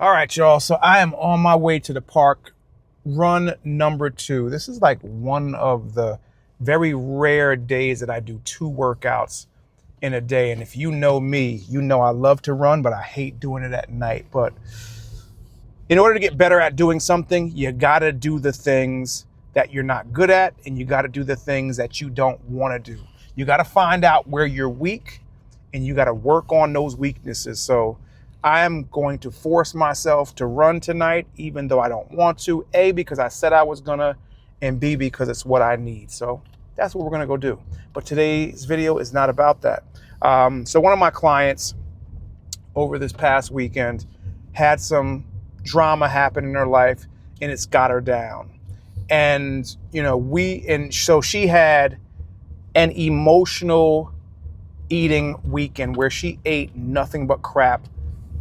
All right, y'all. So I am on my way to the park, run number 2. This is like one of the very rare days that I do 2 workouts in a day. And if you know me, you know I love to run, but I hate doing it at night. But in order to get better at doing something, you got to do the things that you're not good at, and you got to do the things that you don't want to do. You got to find out where you're weak, and you got to work on those weaknesses. So I am going to force myself to run tonight, even though I don't want to. A, because I said I was gonna, and B, because it's what I need. So that's what we're gonna go do. But today's video is not about that. So one of my clients over this past weekend had some drama happen in her life, and it's got her down. And so she had an emotional eating weekend where she ate nothing but crap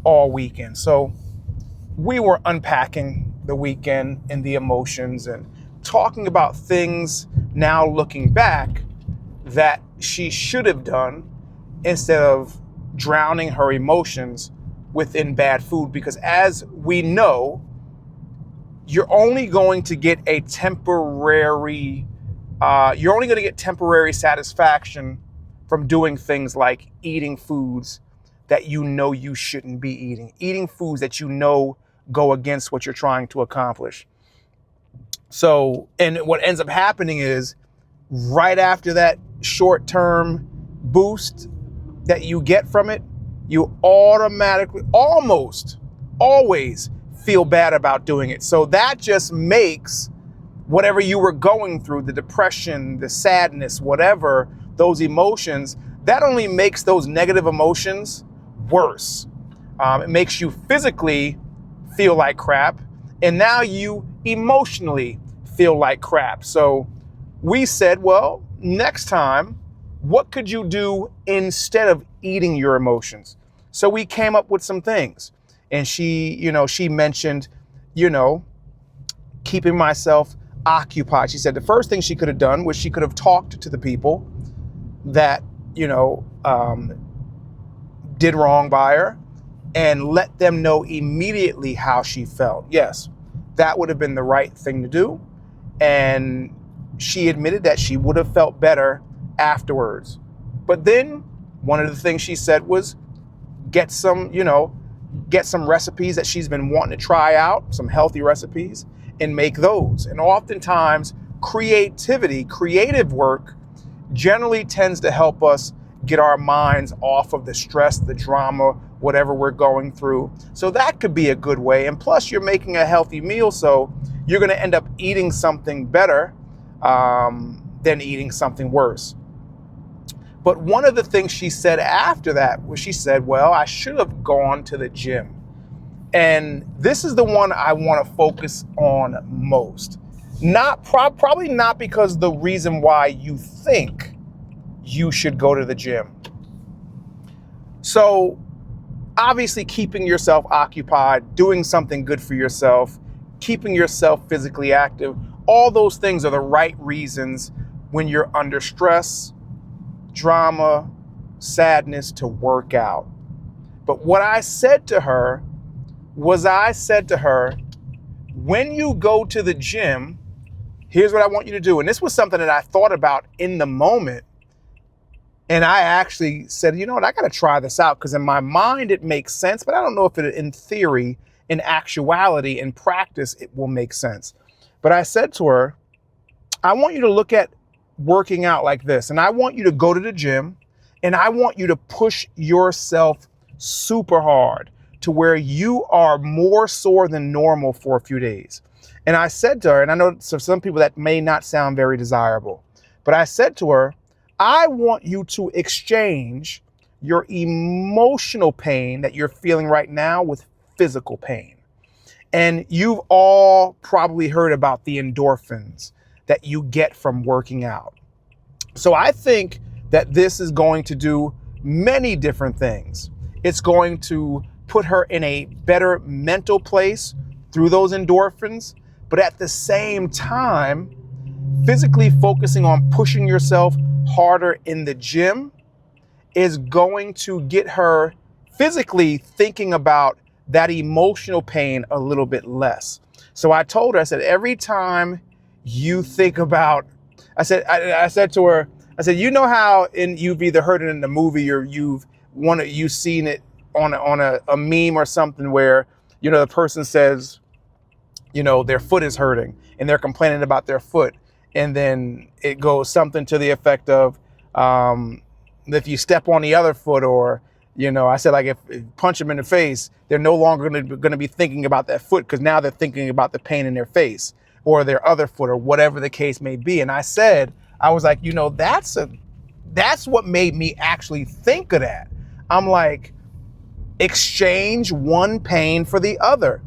all weekend. So we were unpacking the weekend and the emotions and talking about things now looking back that she should have done instead of drowning her emotions within bad food. Because as we know, you're only going to get temporary satisfaction from doing things like eating foods that you know you shouldn't be eating foods that you know go against what you're trying to accomplish. So, and what ends up happening is right after that short-term boost that you get from it, you automatically, almost always feel bad about doing it. So that just makes whatever you were going through, the depression, the sadness, whatever, those emotions, that only makes those negative emotions worse. It makes you physically feel like crap, and now you emotionally feel like crap. So we said, well, next time, what could you do instead of eating your emotions? So we came up with some things. And she mentioned, keeping myself occupied. She said the first thing she could have done was she could have talked to the people that, did wrong by her and let them know immediately how she felt. Yes, that would have been the right thing to do. And she admitted that she would have felt better afterwards. But then one of the things she said was get some recipes that she's been wanting to try out, some healthy recipes, and make those. And oftentimes creative work generally tends to help us get our minds off of the stress, the drama, whatever we're going through. So that could be a good way. And plus you're making a healthy meal, so you're going to end up eating something better than eating something worse. But one of the things she said after that was she said, well, I should have gone to the gym. And this is the one I want to focus on most. Probably not because the reason why you think you should go to the gym. So obviously keeping yourself occupied, doing something good for yourself, keeping yourself physically active, all those things are the right reasons when you're under stress, drama, sadness to work out. But what I said to her was when you go to the gym, here's what I want you to do. And this was something that I thought about in the moment. And I actually said, you know what, I got to try this out, because in my mind it makes sense, but I don't know if it, in theory, in actuality, in practice, it will make sense. But I said to her, I want you to look at working out like this. And I want you to go to the gym, and I want you to push yourself super hard to where you are more sore than normal for a few days. And I said to her, and I know for some people that may not sound very desirable, but I said to her, I want you to exchange your emotional pain that you're feeling right now with physical pain. And you've all probably heard about the endorphins that you get from working out. So I think that this is going to do many different things. It's going to put her in a better mental place through those endorphins, but at the same time, physically focusing on pushing yourself harder in the gym is going to get her physically thinking about that emotional pain a little bit less. So I told her, I said, every time you think about, I said to her, I said, you know how you've either heard it in the movie or you've seen it on a meme or something where, the person says, their foot is hurting and they're complaining about their foot. And then it goes something to the effect of, if you step on the other foot, or, I said, like, if punch them in the face, they're no longer going to be thinking about that foot, because now they're thinking about the pain in their face or their other foot or whatever the case may be. And I said, I was like, that's what made me actually think of that. I'm like, exchange one pain for the other.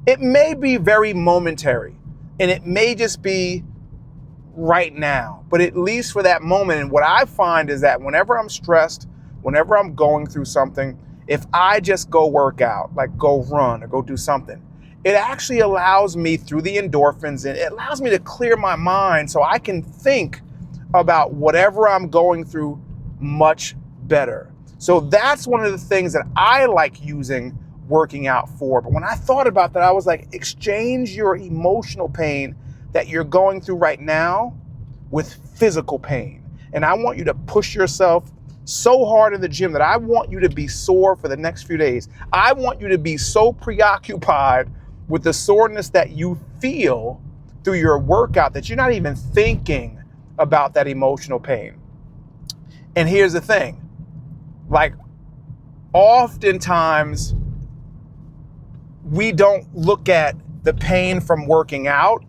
It may be very momentary and it may just be right now, but at least for that moment. And what I find is that whenever I'm stressed, whenever I'm going through something, if I just go work out, like go run or go do something, it actually allows me, through the endorphins, and it allows me to clear my mind so I can think about whatever I'm going through much better. So that's one of the things that I like using working out for. But when I thought about that, I was like, exchange your emotional pain that you're going through right now with physical pain. And I want you to push yourself so hard in the gym that I want you to be sore for the next few days. I want you to be so preoccupied with the soreness that you feel through your workout that you're not even thinking about that emotional pain. And here's the thing, like, oftentimes we don't look at the pain from working out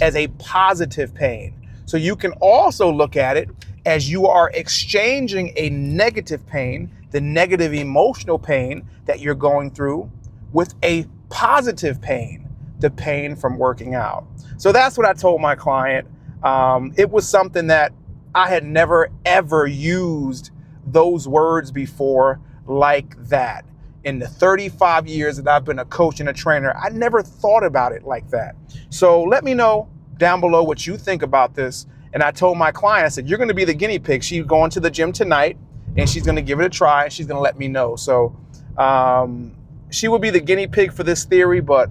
as a positive pain. So you can also look at it as you are exchanging a negative pain, the negative emotional pain that you're going through, with a positive pain, the pain from working out. So that's what I told my client. It was something that I had never, ever used those words before like that. In the 35 years that I've been a coach and a trainer, I never thought about it like that. So let me know down below what you think about this. And I told my client, I said, you're going to be the guinea pig. She's going to the gym tonight and she's going to give it a try and she's going to let me know. So she will be the guinea pig for this theory, but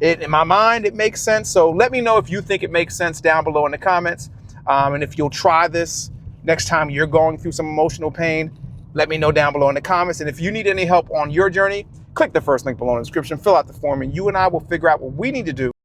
in my mind, it makes sense. So let me know if you think it makes sense down below in the comments. And if you'll try this next time you're going through some emotional pain, let me know down below in the comments. And if you need any help on your journey, click the first link below in the description, fill out the form, and you and I will figure out what we need to do